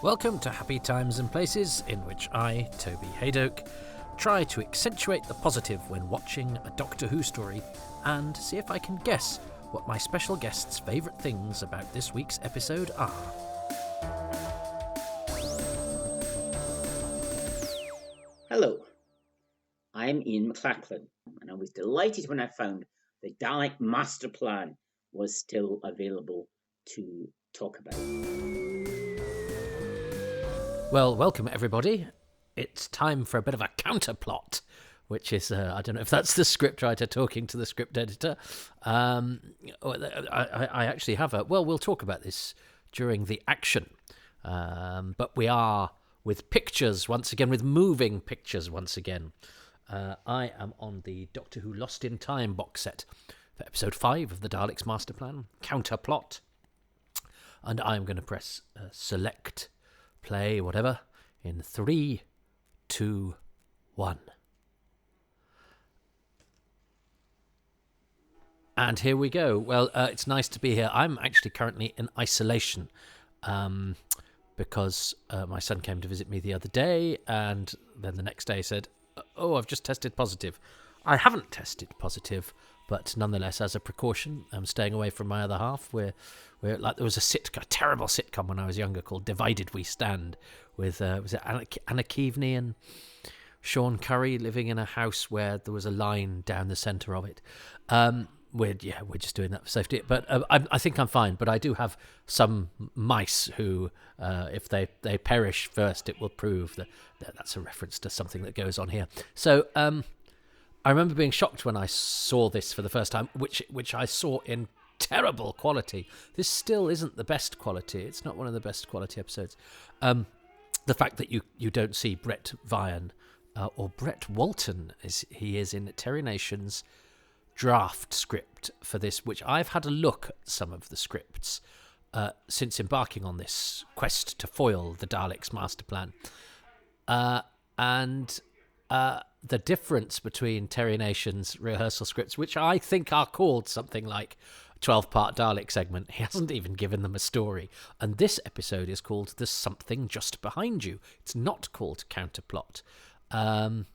Welcome to Happy Times and Places, in which I, Toby Hadoke, try to accentuate the positive when watching a Doctor Who story and see if I can guess what my special guest's favourite things about this week's episode are. Hello, I'm Ian McLachlan, and I was delighted when I found the Dalek Masterplan was still available to talk about. Well, welcome everybody. It's time for a bit of a counterplot, which is, I don't know if that's the scriptwriter talking to the script editor. I actually have we'll talk about this during the action. But we are with pictures once again, with moving pictures once again. I am on the Doctor Who Lost in Time box set for episode 5 of the Daleks Masterplan, Counterplot. And I'm going to press select, play, whatever, in 3, 2, 1. And here we go. Well, it's nice to be here. I'm actually currently in isolation because my son came to visit me the other day, and then the next day said, "Oh, I've just tested positive." I haven't tested positive, but nonetheless, as a precaution, I'm staying away from my other half. We're like, there was a terrible sitcom when I was younger called Divided We Stand, with was it Anna Keaveney and Sean Curry living in a house where there was a line down the centre of it. We're just doing that for safety. But I think I'm fine. But I do have some mice who, if they perish first, it will prove that's a reference to something that goes on here. So I remember being shocked when I saw this for the first time, which I saw in terrible quality. This still isn't the best quality. It's not one of the best quality episodes. The fact that you don't see Brett Vian or Brett Walton, as he is in Terry Nation's draft script for this, which I've had a look at some of the scripts since embarking on this quest to foil the Daleks Masterplan. And the difference between Terry Nation's rehearsal scripts, which I think are called something like 12-part Dalek segment, he hasn't even given them a story. And this episode is called There's Something Just Behind You. It's not called Counterplot. But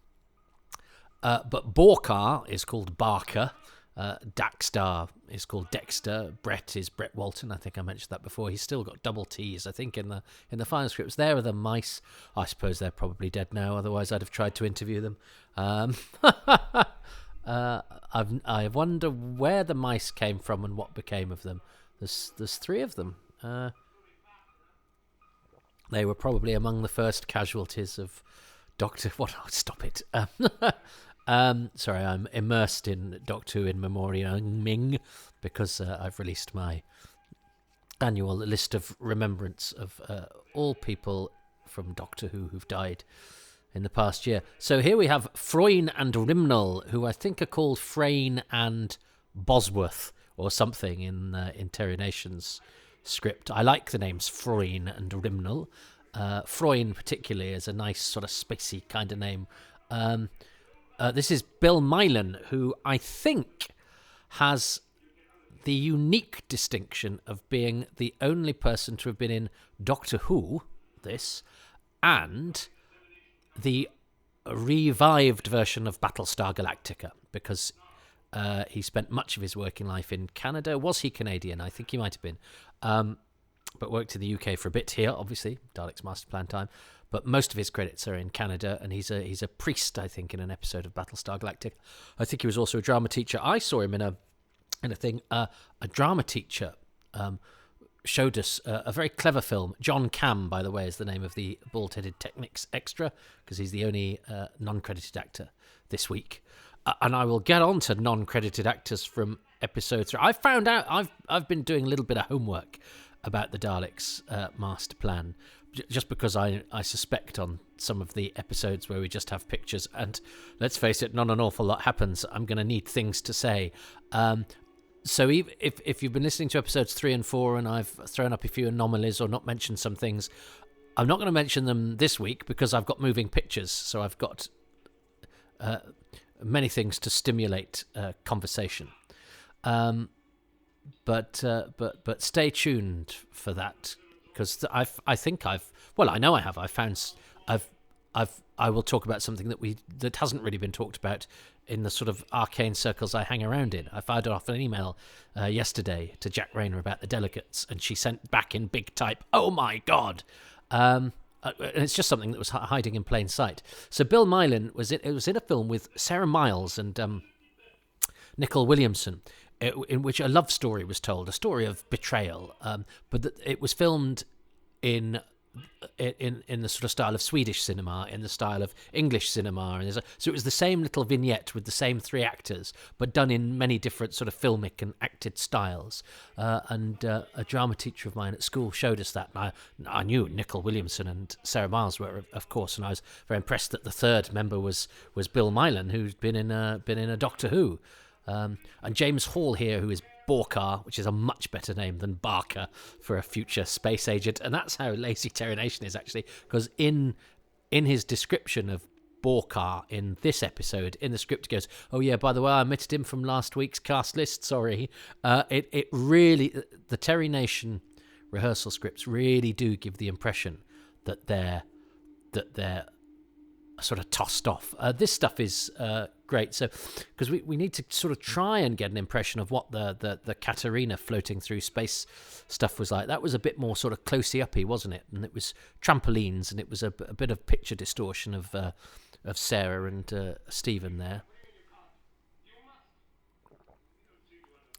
Borkar is called Barker. Daxter is called Dexter. Brett is Brett Walton. I think I mentioned that before. He's still got double T's, I think, in the final scripts. There are the mice. I suppose they're probably dead now. Otherwise, I'd have tried to interview them. I wonder where the mice came from and what became of them. There's 3 of them. They were probably among the first casualties of Doctor... What? Oh, stop it. Sorry, I'm immersed in Doctor Who in memoriam because I've released my annual list of remembrance of all people from Doctor Who who've died in the past year. So here we have Froyne and Rimnall, who I think are called Frayne and Bosworth or something in Terry Nation's script. I like the names Froyne and Rimnall. Froyne particularly is a nice sort of spacey kind of name. This is Bill Mylan, who I think has the unique distinction of being the only person to have been in Doctor Who, and the revived version of Battlestar Galactica, because he spent much of his working life in Canada. Was he Canadian? I think he might have been. But worked in the UK for a bit here, obviously, Daleks Masterplan time. But most of his credits are in Canada, and he's a priest, I think, in an episode of Battlestar Galactica. I think he was also a drama teacher. I saw him in a thing. A drama teacher showed us a very clever film. John Cam, by the way, is the name of the bald-headed Technics extra, because he's the only non-credited actor this week. And I will get on to non-credited actors from episode 3. I found out I've been doing a little bit of homework about the Daleks Masterplan, just because I suspect on some of the episodes where we just have pictures, and let's face it, not an awful lot happens, I'm going to need things to say. So if you've been listening to episodes 3 and 4 and I've thrown up a few anomalies or not mentioned some things, I'm not going to mention them this week because I've got moving pictures, so I've got many things to stimulate conversation. But stay tuned for that because I know I have. I will talk about something that hasn't really been talked about in the sort of arcane circles I hang around in. I fired off an email yesterday to Jack Rayner about the delegates, and she sent back in big type, "Oh my God!" And it's just something that was hiding in plain sight. So Bill Mylan was in a film with Sarah Miles and Nicole Williamson, in which a love story was told, a story of betrayal, but it was filmed in the sort of style of Swedish cinema, in the style of English cinema, and so it was the same little vignette with the same three actors, but done in many different sort of filmic and acted styles. And a drama teacher of mine at school showed us that. And I knew Nicole Williamson and Sarah Miles were, of course, and I was very impressed that the third member was Bill Mylan, who's been in a Doctor Who. And James Hall here, who is Borkar, which is a much better name than Barker for a future space agent, and that's how lazy Terry Nation is, actually, because in his description of Borkar in this episode, in the script, it goes, "Oh yeah, by the way, I omitted him from last week's cast list, sorry." It really, the Terry Nation rehearsal scripts really do give the impression that they're sort of tossed off. This stuff is great, so because we need to sort of try and get an impression of what the Katarina floating through space stuff was like. That was a bit more sort of closey-uppy, wasn't it? And it was trampolines, and it was a bit of picture distortion of Sarah and Stephen there.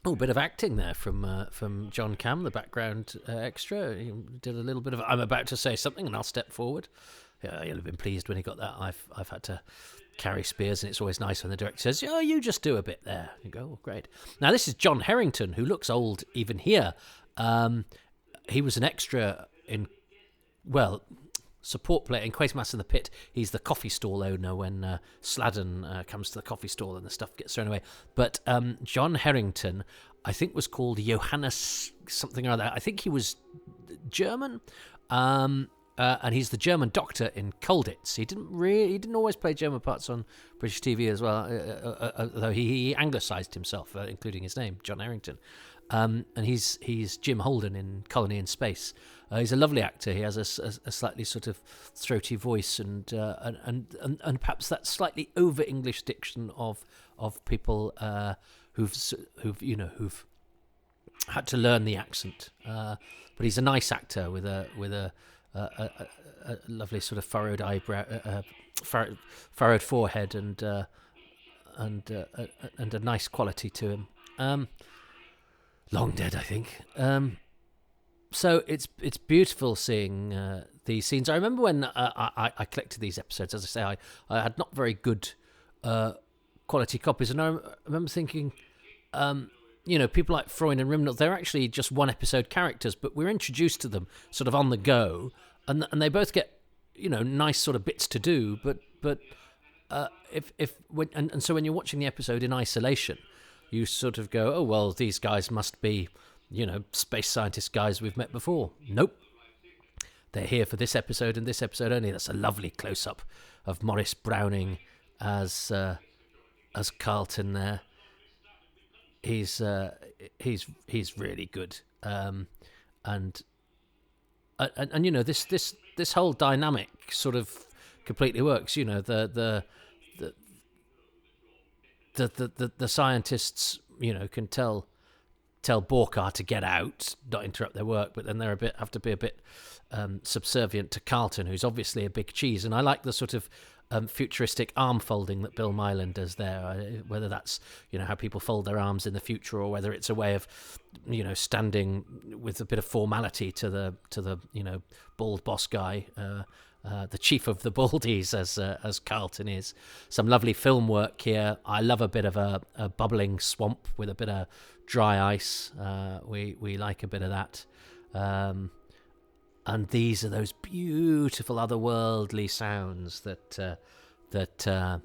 Oh, a bit of acting there from John Cam, the background extra. He did a little bit of "I'm about to say something," and I'll step forward. Yeah, he'll have been pleased when he got that. I've had to carry Spears, and it's always nice when the director says, "Oh, you just do a bit there." You go, "Oh, great." Now, this is John Harrington, who looks old even here. He was an extra in, support player in Quatermass in the Pit. He's the coffee stall owner when Sladen comes to the coffee stall and the stuff gets thrown away. But John Harrington, I think, was called Johannes something or other. I think he was German. And he's the German doctor in Colditz. He didn't always play German parts on British TV as well, though he anglicised himself, including his name, John Harrington. And he's Jim Holden in Colony in Space. He's a lovely actor. He has a slightly sort of throaty voice and perhaps that slightly over English diction of people who've had to learn the accent. But he's a nice actor with a lovely sort of furrowed eyebrow, furrowed forehead, and a nice quality to him. Long dead, I think. So it's beautiful seeing these scenes. I remember when I collected these episodes. As I say, I had not very good quality copies, and I remember thinking, people like Freund and Rimnell, they're actually just one episode characters, but we're introduced to them sort of on the go, and they both get nice sort of bits to do. But so when you're watching the episode in isolation, you sort of go, "Oh well, these guys must be space scientist guys we've met before." Nope, they're here for this episode and this episode only. That's a lovely close up of Maurice Browning as Karlton there. He's really good, and this whole dynamic sort of completely works. The scientists can tell Borkar to get out, not interrupt their work, but then they have to be a bit subservient to Karlton, who's obviously a big cheese. And I like the sort of futuristic arm folding that Bill Mylan does there, whether that's how people fold their arms in the future, or whether it's a way of standing with a bit of formality to the bald boss guy, the chief of the Baldies, as Karlton is. Some lovely film work here. I love a bit of a bubbling swamp with a bit of dry ice. We like a bit of that. And these are those beautiful otherworldly sounds that are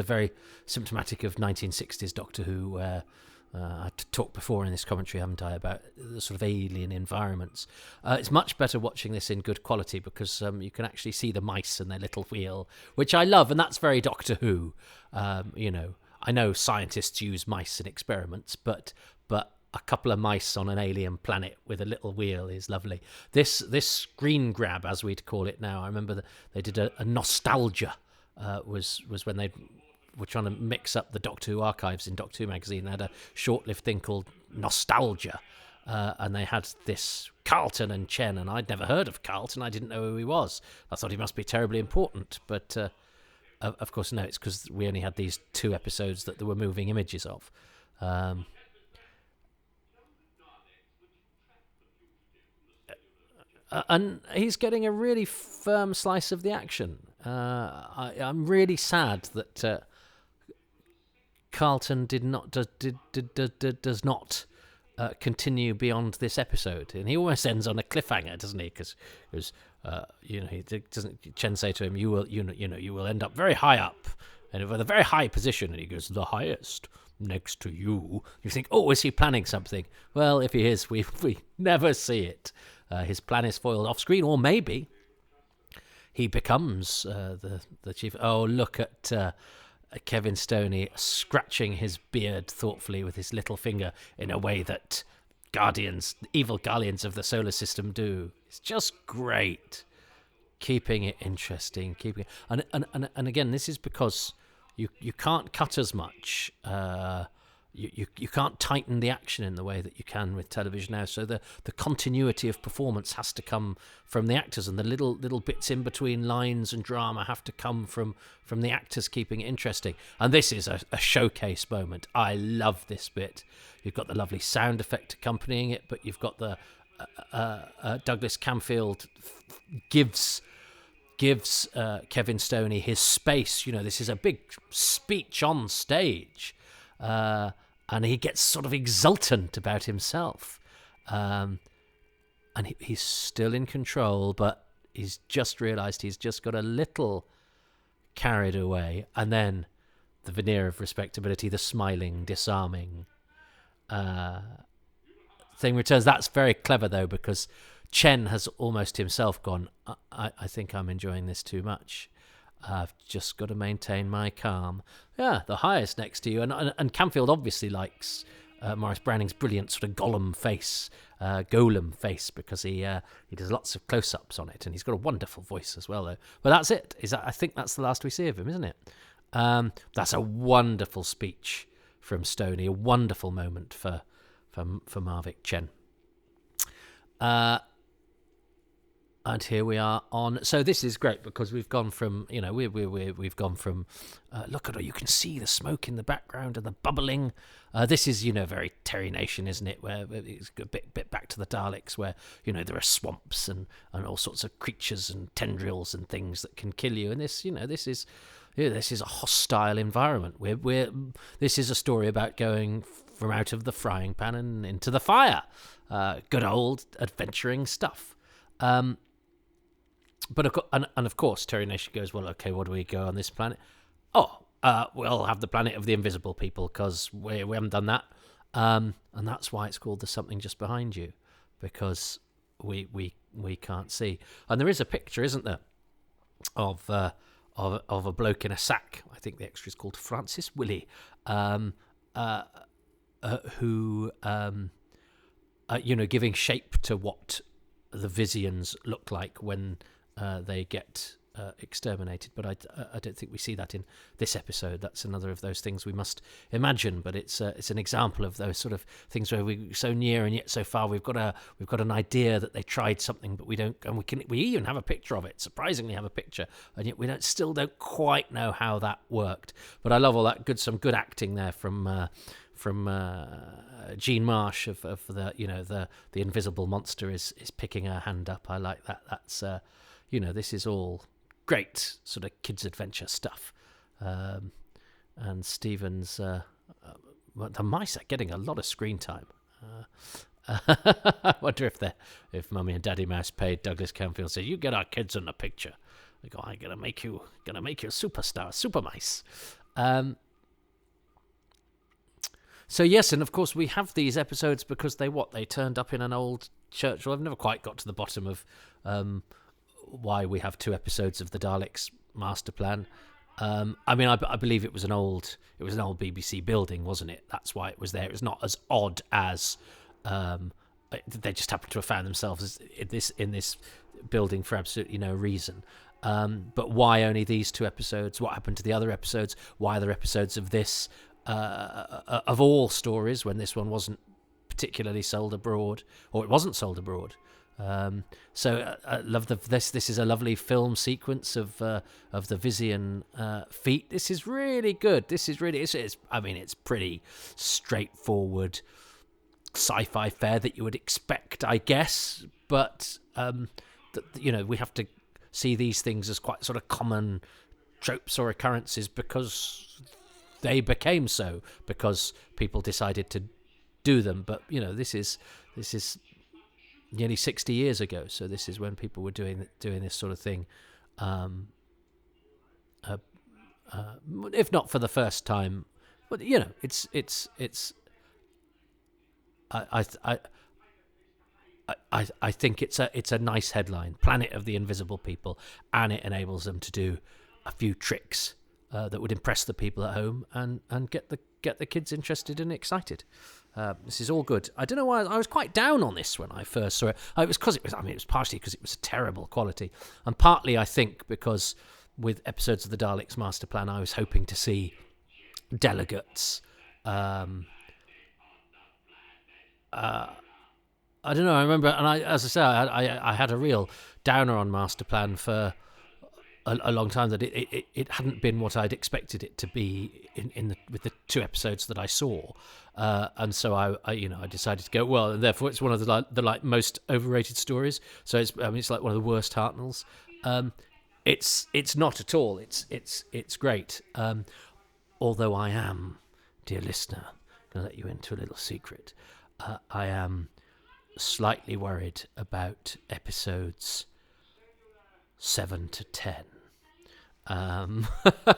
very symptomatic of 1960s Doctor Who. I talked before in this commentary, haven't I, about the sort of alien environments. It's much better watching this in good quality because you can actually see the mice and their little wheel, which I love, and that's very Doctor Who. I know scientists use mice in experiments, but a couple of mice on an alien planet with a little wheel is lovely. This screen grab, as we'd call it now, I remember that they did a nostalgia. Was when they were trying to mix up the Doctor Who archives in Doctor Who magazine. They had a short-lived thing called Nostalgia, and they had this Karlton and Chen, and I'd never heard of Karlton. I didn't know who he was. I thought he must be terribly important, but of course no, it's because we only had these 2 episodes that there were moving images of. And he's getting a really firm slice of the action. I'm really sad that Karlton does not continue beyond this episode, and he almost ends on a cliffhanger, doesn't he? Because he doesn't. Chen say to him, "You will end up very high up, and with a very high position." And he goes, "The highest." Next to you. You think, oh, is he planning something? Well, if he is, we never see it. His plan is foiled off screen, or maybe he becomes the chief. Oh, look at Kevin Stoney scratching his beard thoughtfully with his little finger in a way that evil guardians of the solar system do. It's just great. Keeping it interesting, and again, this is because you can't cut as much. You can't tighten the action in the way that you can with television now. So the continuity of performance has to come from the actors, and the little bits in between lines and drama have to come from the actors keeping it interesting. And this is a showcase moment. I love this bit. You've got the lovely sound effect accompanying it, but you've got the Douglas Camfield gives Kevin Stoney his space. This is a big speech on stage. And he gets sort of exultant about himself. And he's still in control, but he's just realised he's just got a little carried away. And then the veneer of respectability, the smiling, disarming thing returns. That's very clever, though, because Chen has almost himself gone, I think I'm enjoying this too much. I've just got to maintain my calm. Yeah, the highest next to you. And Camfield obviously likes Maurice Browning's brilliant sort of golem face, because he does lots of close-ups on it, and he's got a wonderful voice as well, though. But that's it. I think that's the last we see of him, isn't it? That's a wonderful speech from Stoney, a wonderful moment for Marvick Chen. And here we are on. So this is great because we've gone from, we've gone from. Look at it, you can see the smoke in the background and the bubbling. This is, very Terry Nation, isn't it? Where it's a bit back to the Daleks, where there are swamps and all sorts of creatures and tendrils and things that can kill you. And this, this is a hostile environment. This is a story about going from out of the frying pan and into the fire. Good old adventuring stuff. But of course, Terry Nation goes, well, okay, what do we go on this planet? We'll have the planet of the invisible people because we haven't done that. And that's why it's called The Something Just Behind You, because we can't see. And there is a picture, isn't there, of a bloke in a sack. I think the extra is called Francis Willie, who giving shape to what the Vizians look like when they get exterminated. But I don't think we see that in this episode. That's another of those things we must imagine. But it's an example of those sort of things where we're so near and yet so far. We've got an idea that they tried something, but we don't. And we even have a picture of it. Surprisingly, have a picture, and yet we still don't quite know how that worked. But I love all that some good acting there from Jean Marsh of the invisible monster is picking her hand up. I like that. That's this is all great sort of kids adventure stuff. And Stephen's the mice are getting a lot of screen time. I wonder if Mummy and Daddy Mouse paid Douglas Camfield, said, "You get our kids in the picture." They go, "I'm gonna make you a superstar, super mice." So yes, and of course we have these episodes because they turned up in an old church. Well, I've never quite got to the bottom of why we have 2 episodes of the Daleks Masterplan. I mean, I believe it was an old BBC building, wasn't it? That's why it was there. It was not as odd as they just happened to have found themselves in this building for absolutely no reason. But why only these 2 episodes? What happened to the other episodes? Why are there episodes of this of all stories when this one wasn't particularly sold abroad, or it wasn't sold abroad? So I love this is a lovely film sequence of the Vizian feat. This is really good. This is really it's pretty straightforward sci-fi fare that you would expect, I guess, but we have to see these things as quite sort of common tropes or occurrences because they became so, because people decided to do them. But this is nearly 60 years ago, so this is when people were doing this sort of thing, if not for the first time. But it's I think it's a nice headline, Planet of the Invisible People, and it enables them to do a few tricks that would impress the people at home and get the kids interested and excited. This is all good. I don't know why I was quite down on this when I first saw it. It was because it was partially because it was a terrible quality, and partly I think because with episodes of the Daleks Masterplan, I was hoping to see delegates. I don't know. I remember, and as I say, I had a real downer on Masterplan for a long time, that it hadn't been what I'd expected it to be with the 2 episodes that I saw, and so I decided to go, well, and therefore it's one of the most overrated stories. So it's like one of the worst Hartnells. It's not at all. It's great. Although I am, dear listener, going to let you into a little secret. I am slightly worried about episodes 7 to 10,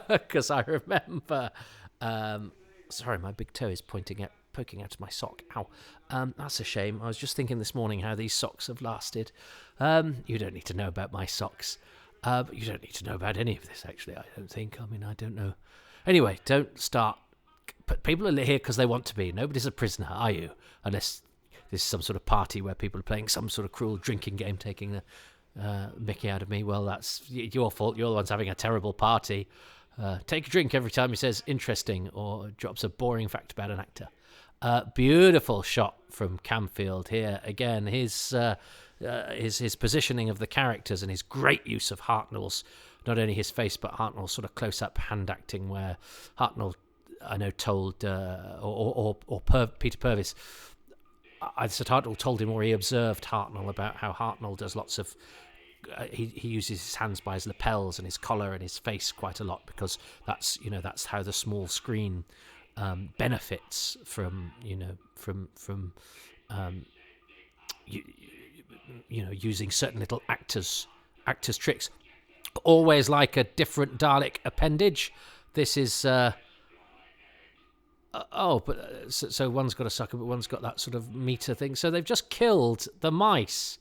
because I remember. Sorry, my big toe is poking out of my sock. Ow, that's a shame. I was just thinking this morning how these socks have lasted. You don't need to know about my socks. But you don't need to know about any of this, actually. I don't think. I mean, I don't know. Anyway, don't start. But people are here because they want to be. Nobody's a prisoner, are you? Unless this is some sort of party where people are playing some sort of cruel drinking game, taking the mickey out of me. Well, that's your fault. You're the ones having a terrible party. Take a drink every time he says interesting or drops a boring fact about an actor. Beautiful shot from Camfield here. Again, his positioning of the characters and his great use of Hartnell's, not only his face, but Hartnell's sort of close-up hand acting, where Hartnell, I know, told, Peter Purvis, Sir Hartnell told him, or he observed Hartnell, about how Hartnell does lots of, he uses his hands by his lapels and his collar and his face quite a lot, because that's how the small screen benefits from using certain little actors tricks. Always like a different Dalek appendage. This is so one's got a sucker, but one's got that sort of meter thing. So they've just killed the mice.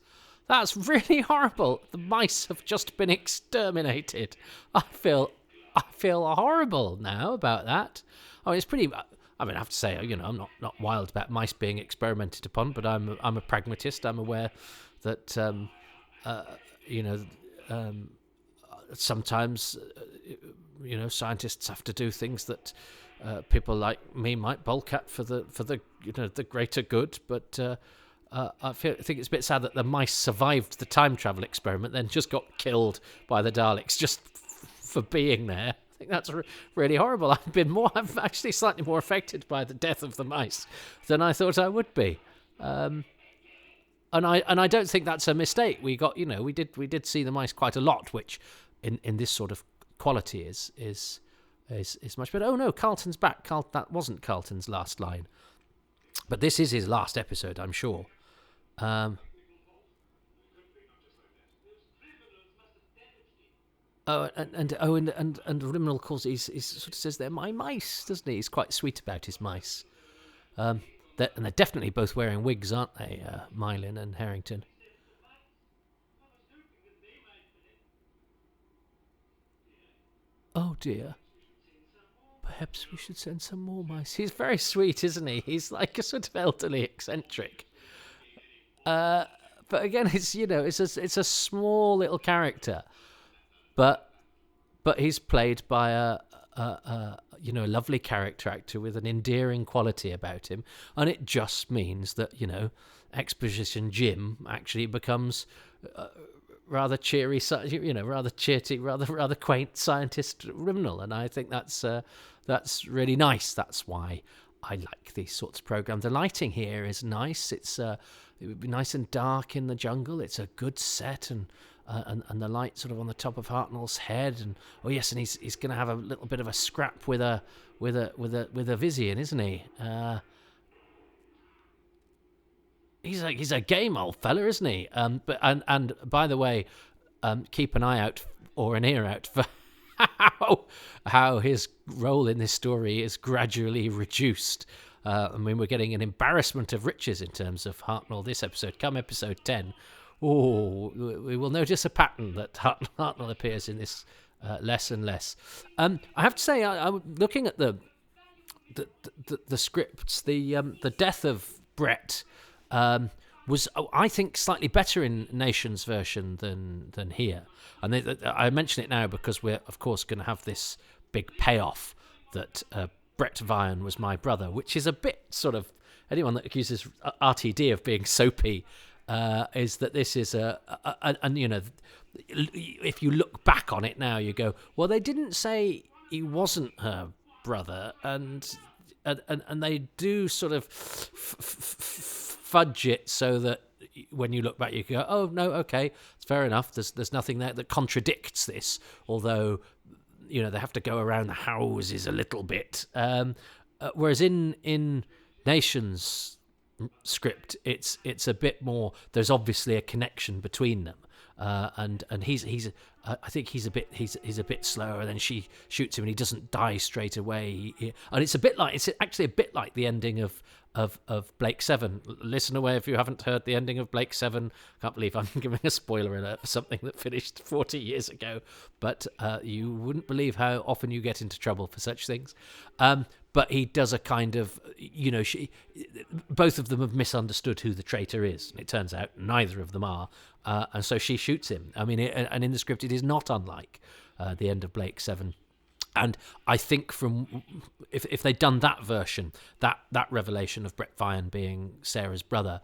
That's really horrible. The mice have just been exterminated. I feel horrible now about that. I mean, it's pretty. I mean, I have to say, I'm not wild about mice being experimented upon, but I'm a pragmatist. I'm aware that sometimes scientists have to do things that people like me might balk at for the greater good. But I think it's a bit sad that the mice survived the time travel experiment, then just got killed by the Daleks just for being there. I think that's really horrible. I'm actually slightly more affected by the death of the mice than I thought I would be. And I don't think that's a mistake. We did see the mice quite a lot, which in this sort of quality is much better. Oh no, Karlton's back. That wasn't Karlton's last line, but this is his last episode, I'm sure. And Rimnell calls he sort of says they're my mice, doesn't he? He's quite sweet about his mice. And they're definitely both wearing wigs, aren't they, Mylin and Harrington? Oh dear. Perhaps we should send some more mice. He's very sweet, isn't he? He's like a sort of elderly eccentric. But again, it's it's a small little character, but he's played by a lovely character actor with an endearing quality about him, and it just means that Exposition Jim actually becomes rather cheery, rather chitty, rather quaint scientist Rimnell, and I think that's really nice. That's why I like these sorts of programs. The lighting here is nice. It would be nice and dark in the jungle. It's a good set, and the light sort of on the top of Hartnell's head, and he's going to have a little bit of a scrap with a Vizian, isn't he? He's a game old fella, isn't he? And by the way, keep an eye out or an ear out for how his role in this story is gradually reduced. I mean, we're getting an embarrassment of riches in terms of Hartnell this episode. Come episode 10, we will notice a pattern that Hartnell appears in this less and less. I have to say, I'm looking at the scripts. The death of Brett was, I think, slightly better in Nation's version than here. And I mention it now because we're, of course, going to have this big payoff that Brett Vian was my brother, which is a bit sort of, anyone that accuses RTD of being soapy is that this is if you look back on it now, you go, well, they didn't say he wasn't her brother, and they do sort of fudge it so that when you look back, you go, oh no, okay, it's fair enough. There's nothing there that contradicts this, although they have to go around the houses a little bit. Whereas in Nation's script, it's a bit more. There's obviously a connection between them, and he's I think he's a bit slower, and then she shoots him, and he doesn't die straight away. And it's actually a bit like the ending of Blake 7. Listen away if you haven't heard the ending of Blake 7. Can't believe I'm giving a spoiler alert for something that finished 40 years ago, but you wouldn't believe how often you get into trouble for such things. But he does a kind of, both of them have misunderstood who the traitor is. And it turns out neither of them are. And so she shoots him. I mean, and in the script, it is not unlike the end of Blake 7. And I think if they'd done that version, that revelation of Brett Vian being Sarah's brother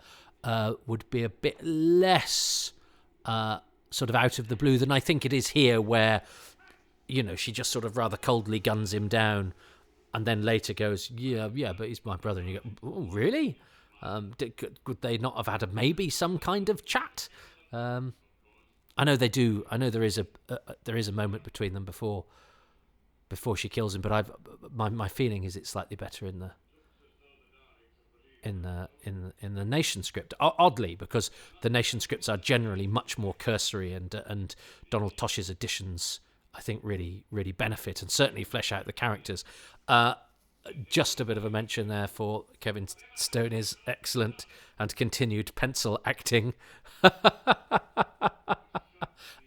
would be a bit less sort of out of the blue than I think it is here, where, she just sort of rather coldly guns him down, and then later goes, yeah, but he's my brother. And you go, oh, really? Could they not have had maybe some kind of chat? I know they do. I know there is a moment between them before she kills him, but my feeling is it's slightly better in the Nation script. Oddly, because the Nation scripts are generally much more cursory, and Donald Tosh's additions, I think, really really benefit and certainly flesh out the characters. Just a bit of a mention there for Kevin Stoney's excellent and continued pencil acting,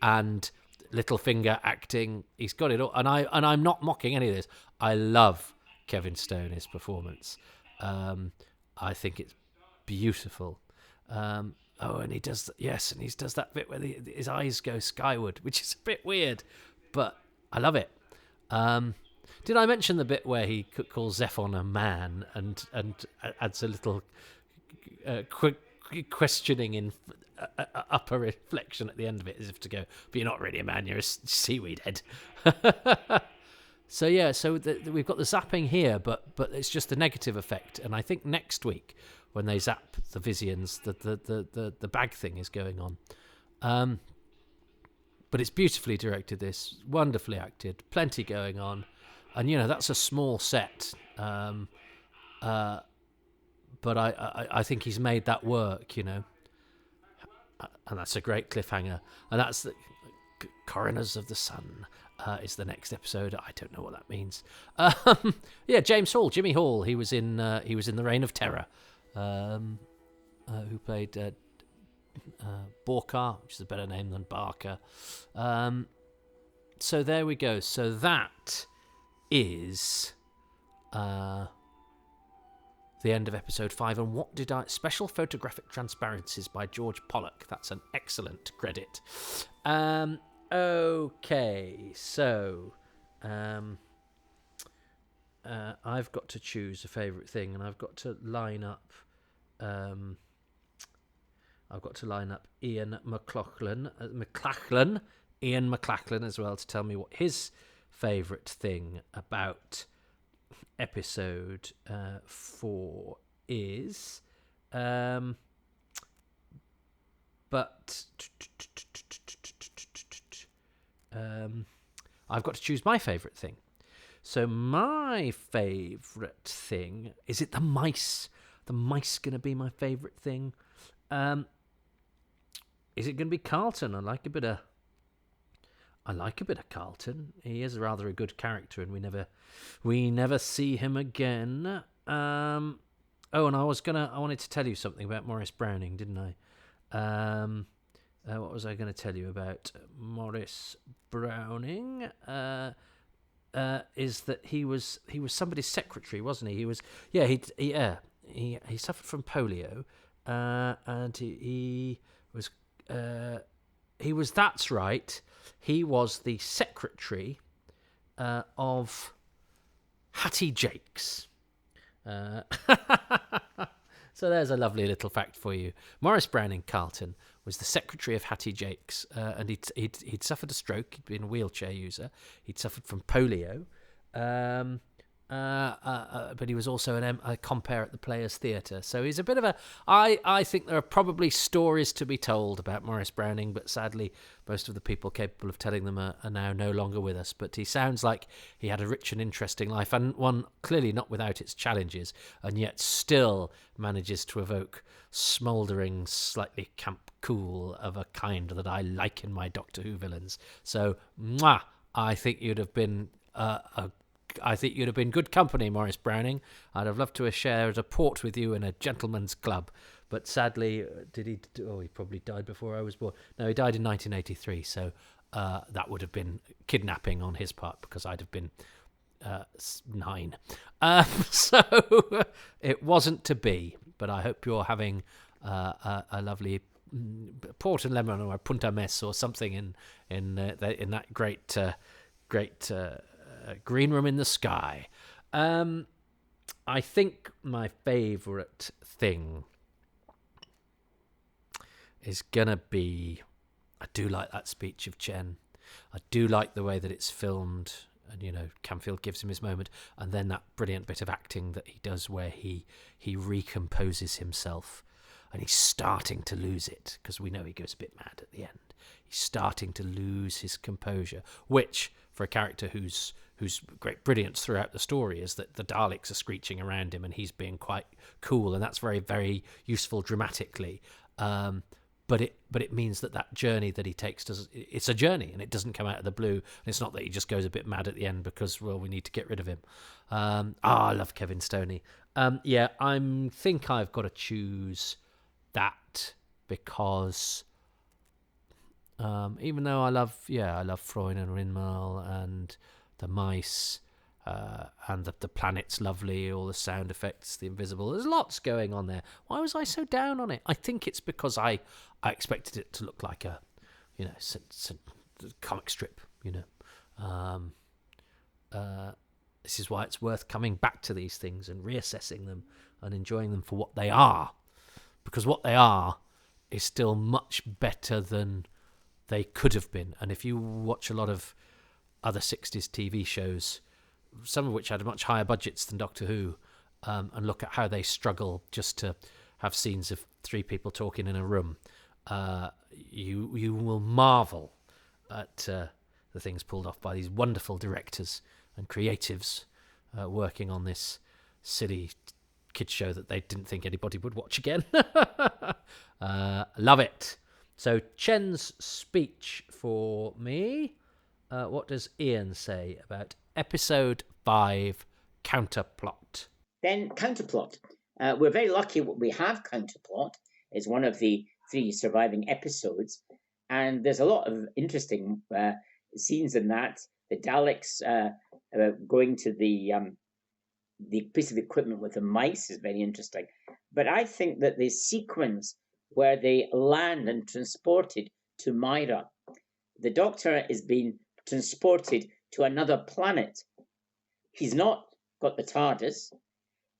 and Littlefinger acting. He's got it all, and I'm not mocking any of this. I love Kevin Stoney's performance. I think it's beautiful. And he does that bit where his eyes go skyward, which is a bit weird, but I love it. Did I mention the bit where he calls Zephon a man and adds a little questioning in upper reflection at the end of it, as if to go, but you're not really a man, you're a seaweed head. So we've got the zapping here, but it's just the negative effect. And I think next week, when they zap the Vizians, the bag thing is going on. But it's beautifully directed, this, wonderfully acted, plenty going on. And, that's a small set. But I think he's made that work, And that's a great cliffhanger. And that's the Coroners of the Sun is the next episode. I don't know what that means. James Hall, Jimmy Hall. He was in The Reign of Terror, who played Borkar, which is a better name than Barker. So there we go. So that is the end of episode 5. And what did I... Special Photographic Transparencies by George Pollock. That's an excellent credit. Okay, so I've got to choose a favourite thing, and I've got to line up Ian McLachlan as well, to tell me what his favourite thing about episode 4 is. But I've got to choose my favourite thing. So my favourite thing, is it the mice? The mice going to be my favourite thing? Is it going to be Karlton? I like a bit of Karlton. He is rather a good character, and we never see him again. And I wanted to tell you something about Maurice Browning, didn't I? What was I going to tell you about Maurice Browning? Is that he was somebody's secretary, wasn't he? He suffered from polio, and he was that's right. He was the secretary of Hattie Jakes. So there's a lovely little fact for you. Maurice Browning Karlton was the secretary of Hattie Jakes, and he'd suffered a stroke. He'd been a wheelchair user. He'd suffered from polio, but he was also a compere at the Players Theatre. So he's a bit of a... I think there are probably stories to be told about Maurice Browning, but sadly most of the people capable of telling them are now no longer with us. But he sounds like he had a rich and interesting life, and one clearly not without its challenges, and yet still manages to evoke smouldering, slightly camp cool of a kind that I like in my Doctor Who villains. So, I think you'd have been good company, Maurice Browning. I'd have loved to have shared a port with you in a gentleman's club. But sadly, he probably died before I was born. No, he died in 1983, so that would have been kidnapping on his part, because I'd have been 9. So it wasn't to be, but I hope you're having a lovely port and lemon or a punta mess or something in that great green room in the sky. I think my favourite thing is gonna be... I do like that speech of Chen. I do like the way that it's filmed, and Camfield gives him his moment, and then that brilliant bit of acting that he does where he recomposes himself, and he's starting to lose it, because we know he goes a bit mad at the end. He's starting to lose his composure, which, for a character whose great brilliance throughout the story is that the Daleks are screeching around him and he's being quite cool, and that's very, very useful dramatically. But it means that journey that he takes, it's a journey, and it doesn't come out of the blue. And it's not that he just goes a bit mad at the end because, well, we need to get rid of him. I love Kevin Stoney. I think I've got to choose that, because even though I love Freud and Rinmal and the mice, and the planet's lovely, all the sound effects, the invisible, there's lots going on there. Why was I so down on it? I think it's because I expected it to look like a comic strip. This is why it's worth coming back to these things and reassessing them and enjoying them for what they are, because what they are is still much better than they could have been. And if you watch a lot of other 60s TV shows, some of which had much higher budgets than Doctor Who, and look at how they struggle just to have scenes of 3 people talking in a room, you will marvel at the things pulled off by these wonderful directors and creatives working on this silly kids show that they didn't think anybody would watch again. Love it. So Chen's speech for me. What does Ian say about episode 5, Counterplot? Then Counterplot. We're very lucky we have Counterplot. It's one of the 3 surviving episodes. And there's a lot of interesting scenes in that. The Daleks going to the piece of equipment with the mice is very interesting. But I think that the sequence where they land and transported to Mira, the Doctor is being transported to another planet. He's not got the TARDIS.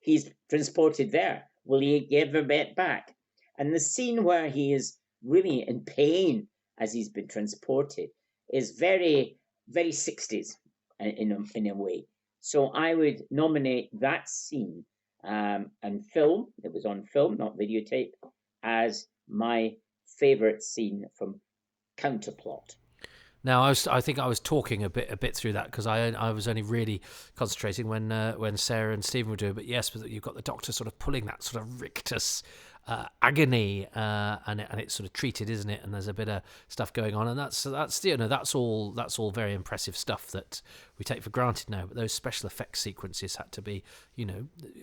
He's transported there. Will he ever get back? And the scene where he is really in pain as he's been transported is very, very 60s in a way. So I would nominate that scene and film, it was on film, not videotape, as my favourite scene from Counterplot. Now, I think I was talking a bit through that because I was only really concentrating when Sarah and Stephen were doing it. But yes, you've got the Doctor sort of pulling that sort of rictus agony, and it's sort of treated, isn't it? And there's a bit of stuff going on, and that's all very impressive stuff that we take for granted now. But those special effects sequences had to be,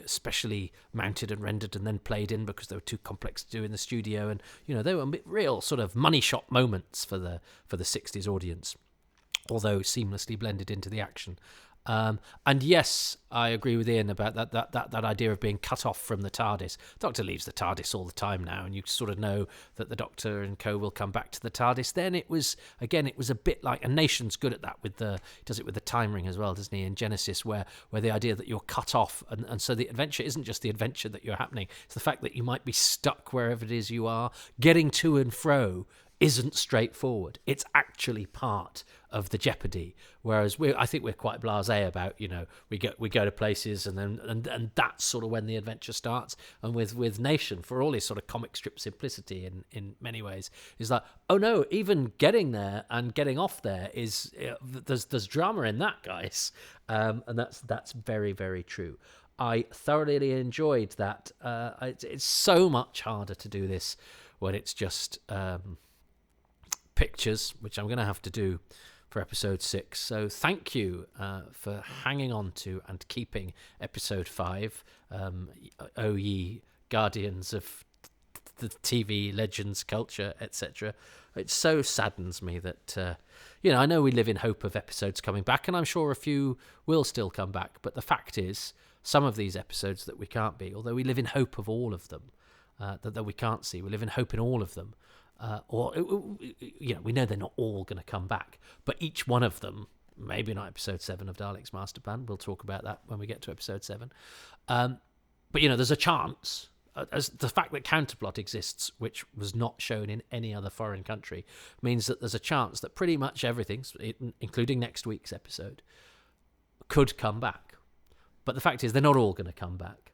specially mounted and rendered and then played in because they were too complex to do in the studio, and they were real sort of money shot moments for the 60s audience, although seamlessly blended into the action. And yes, I agree with Ian about that idea of being cut off from the TARDIS. Doctor leaves the TARDIS all the time now, and you sort of know that the Doctor and co will come back to the TARDIS. Then it was a bit like, and Nation's good at that does it with the time ring as well, doesn't he, in Genesis, where the idea that you're cut off, and so the adventure isn't just the adventure that you're happening, it's the fact that you might be stuck wherever it is you are. Getting to and fro isn't straightforward. It's actually part of the jeopardy. Whereas I think we're quite blasé about, we go to places and that's sort of when the adventure starts. And with Nation, for all his sort of comic strip simplicity in many ways, is like, oh no, even getting there and getting off there is there's drama in that, guys. And that's very, very true. I thoroughly enjoyed that. It's so much harder to do this when it's just pictures, which I'm going to have to do for episode 6. So thank you for hanging on to and keeping episode 5. O ye guardians of the TV legends, culture, etc. It so saddens me that I know we live in hope of episodes coming back, and I'm sure a few will still come back, but the fact is some of these episodes that we can't be, although we live in hope of all of them, that we can't see, we live in hope in all of them. We know they're not all going to come back, but each one of them, maybe not episode 7 of Daleks Masterplan, we'll talk about that when we get to episode 7. But there's a chance, as the fact that Counterplot exists, which was not shown in any other foreign country, means that there's a chance that pretty much everything, including next week's episode, could come back. But the fact is, they're not all going to come back.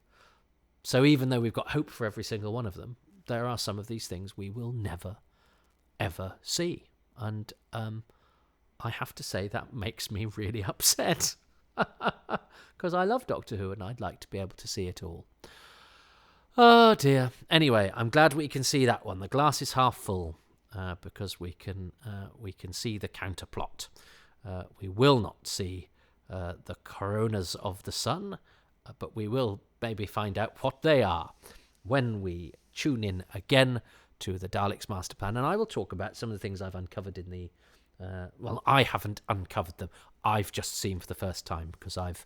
So even though we've got hope for every single one of them, there are some of these things we will never, ever see. And I have to say that makes me really upset. Because I love Doctor Who and I'd like to be able to see it all. Oh dear. Anyway, I'm glad we can see that one. The glass is half full because we can see the counterplot. We will not see the coronas of the sun, but we will maybe find out what they are when we tune in again to the Daleks Masterplan, and I will talk about some of the things I've uncovered in the I haven't uncovered them. I've just seen for the first time because I've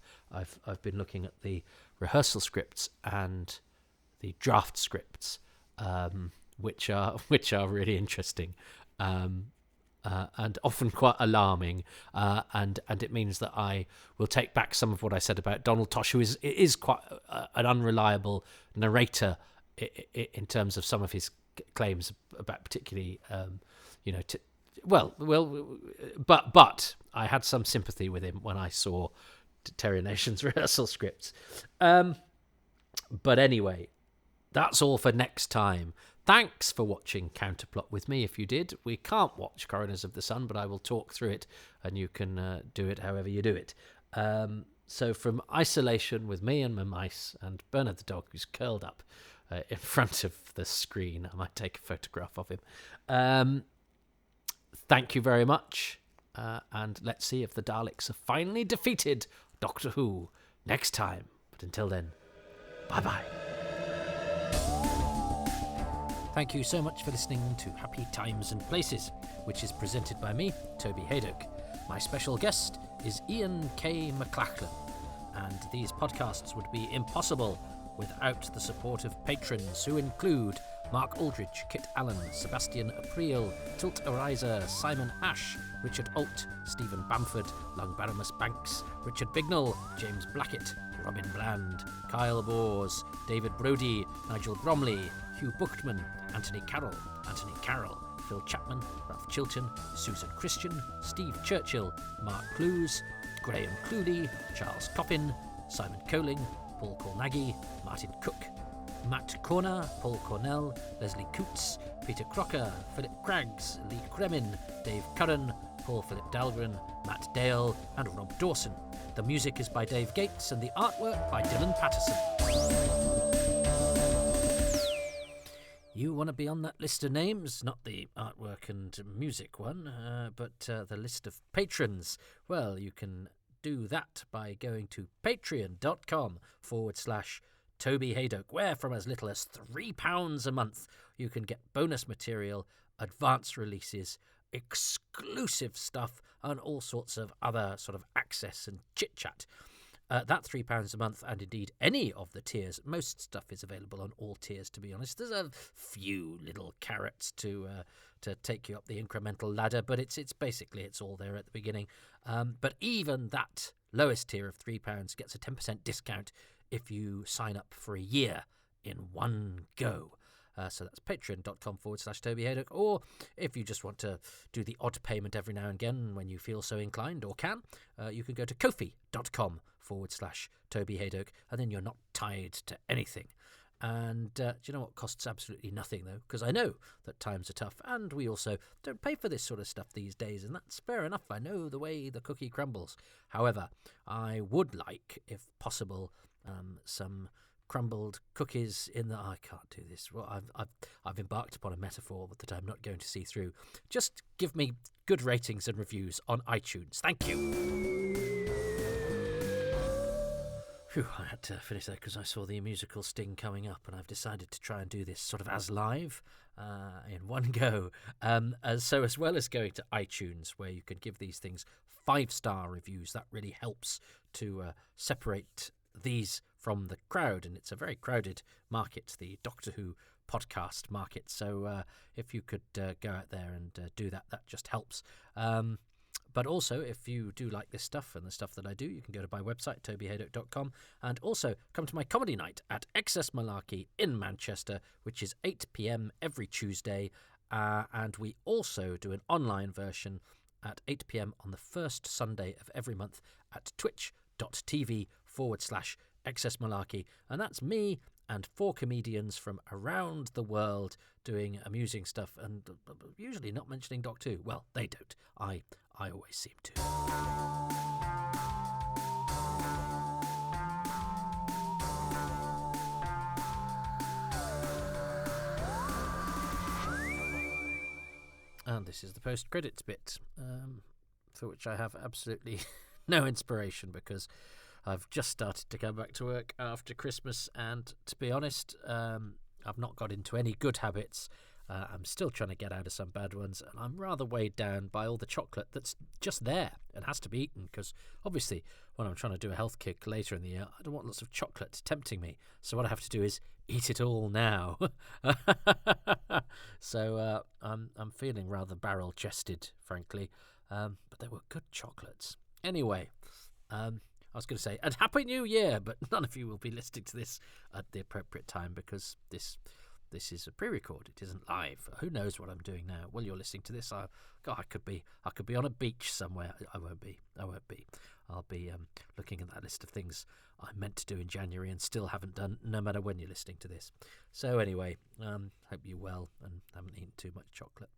been looking at the rehearsal scripts and the draft scripts, which are really interesting, and often quite alarming, and it means that I will take back some of what I said about Donald Tosh, who is quite an unreliable narrator in terms of some of his claims about particularly, but I had some sympathy with him when I saw Terry Nation's rehearsal scripts. But anyway, that's all for next time. Thanks for watching Counterplot with me. If you did, we can't watch Coroners of the Sun, but I will talk through it, and you can do it however you do it. So from isolation with me and my mice and Bernard the dog, who's curled up in front of the screen, I might take a photograph of him. Thank you very much, and let's see if the Daleks have finally defeated Doctor Who next time. But until then, bye-bye. Thank you so much for listening to Happy Times and Places, which is presented by me, Toby Hadoke. My special guest is Ian K McLachlan, and these podcasts would be impossible without the support of patrons who include Mark Aldridge, Kit Allen, Sebastian April, Tilt Ariza, Simon Ash, Richard Alt, Stephen Bamford, Longbaramus Banks, Richard Bignell, James Blackett, Robin Bland, Kyle Bors, David Brody, Nigel Bromley, Hugh Buchtman, Anthony Carroll, Phil Chapman, Ralph Chilton, Susan Christian, Steve Churchill, Mark Clues, Graham Cluley, Charles Coppin, Simon Coling, Paul Cornaghi, Martin Cook, Matt Corner, Paul Cornell, Leslie Coots, Peter Crocker, Philip Craggs, Lee Kremin, Dave Curran, Paul Philip Dahlgren, Matt Dale, and Rob Dawson. The music is by Dave Gates and the artwork by Dylan Patterson. You want to be on that list of names? Not the artwork and music one, but the list of patrons. Well, you can do that by going to patreon.com/Toby Hadoke, where from as little as £3 a month you can get bonus material, advance releases, exclusive stuff, and all sorts of other sort of access and chit-chat. That £3 a month, and indeed any of the tiers. Most stuff is available on all tiers, to be honest. There's a few little carrots to take you up the incremental ladder, but it's basically it's all there at the beginning. But even that lowest tier of £3 gets a 10% discount if you sign up for a year in one go. So that's patreon.com/Toby Hadoke, or if you just want to do the odd payment every now and again when you feel so inclined or can, you can go to kofi.com/Toby Hadoke, and then you're not tied to anything. And do you know what costs absolutely nothing, though? Because I know that times are tough, and we also don't pay for this sort of stuff these days, and that's fair enough. I know the way the cookie crumbles. However, I would like, if possible, some crumbled cookies in the... I can't do this. Well, I've embarked upon a metaphor that I'm not going to see through. Just give me good ratings and reviews on iTunes. Thank you. Phew, I had to finish that because I saw the musical Sting coming up, and I've decided to try and do this sort of as live in one go. So as well as going to iTunes, where you can give these things 5-star reviews, that really helps to separate these from the crowd, and it's a very crowded market, the Doctor Who podcast market. So if you could go out there and do that, that just helps. But also, if you do like this stuff and the stuff that I do, you can go to my website, tobyhadoke.com, and also come to my comedy night at Excess Malarkey in Manchester, which is 8 p.m. every Tuesday. And we also do an online version at 8 p.m. on the first Sunday of every month at twitch.tv/Excess Malarkey. And that's me and 4 comedians from around the world doing amusing stuff, and usually not mentioning Doctor Who. Well, they don't. I always seem to. And this is the post-credits bit, for which I have absolutely no inspiration, because I've just started to go back to work after Christmas, and to be honest, I've not got into any good habits. I'm still trying to get out of some bad ones, and I'm rather weighed down by all the chocolate that's just there and has to be eaten, because obviously when I'm trying to do a health kick later in the year, I don't want lots of chocolate tempting me. So what I have to do is eat it all now. So I'm feeling rather barrel-chested, frankly, but they were good chocolates. Anyway, I was going to say, and Happy New Year, but none of you will be listening to this at the appropriate time, because this is a pre-record. It isn't live. Who knows what I'm doing now? Well, you're listening to this. I could be on a beach somewhere. I won't be. I'll be looking at that list of things I meant to do in January and still haven't done, no matter when you're listening to this. So anyway, hope you're well and haven't eaten too much chocolate.